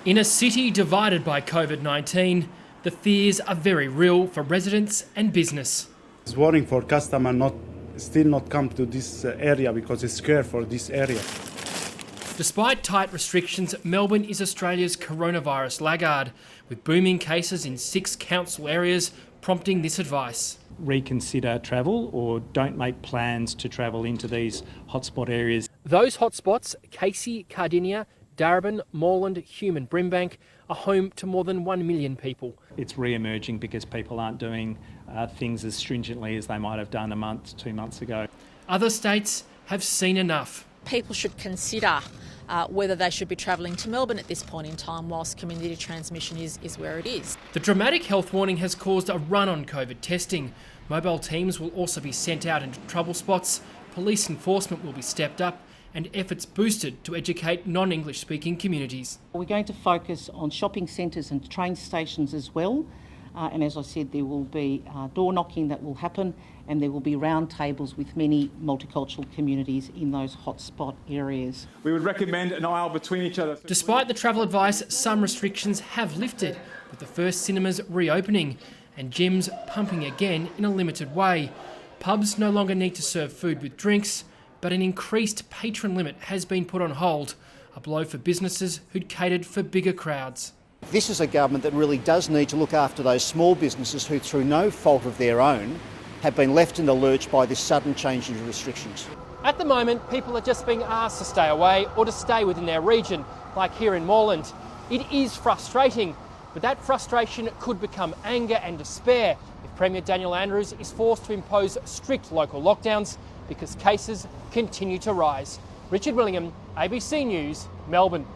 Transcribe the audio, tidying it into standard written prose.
In a city divided by COVID-19, the fears are very real for residents and business. It's worrying for customer still not come to this area because it's scared for this area. Despite tight restrictions, Melbourne is Australia's coronavirus laggard, with booming cases in 6 council areas prompting this advice. Reconsider travel or don't make plans to travel into these hotspot areas. Those hotspots, Casey, Cardinia, Darebin, Moreland, Hume and Brimbank, are home to more than 1 million people. It's re-emerging because people aren't doing things as stringently as they might have done a month, 2 months ago. Other states have seen enough. People should consider whether they should be travelling to Melbourne at this point in time whilst community transmission is where it is. The dramatic health warning has caused a run on COVID testing. Mobile teams will also be sent out into trouble spots, police enforcement will be stepped up, and efforts boosted to educate non-English speaking communities. We're going to focus on shopping centres and train stations as well. And as I said, there will be door knocking that will happen, and there will be round tables with many multicultural communities in those hotspot areas. We would recommend an aisle between each other. Despite the travel advice, some restrictions have lifted, with the first cinemas reopening and gyms pumping again in a limited way. Pubs no longer need to serve food with drinks, but an increased patron limit has been put on hold, a blow for businesses who'd catered for bigger crowds. This is a government that really does need to look after those small businesses who, through no fault of their own, have been left in the lurch by this sudden change in restrictions. At the moment, people are just being asked to stay away or to stay within their region, like here in Moreland. It is frustrating, but that frustration could become anger and despair if Premier Daniel Andrews is forced to impose strict local lockdowns because cases continue to rise. Richard Willingham, ABC News, Melbourne.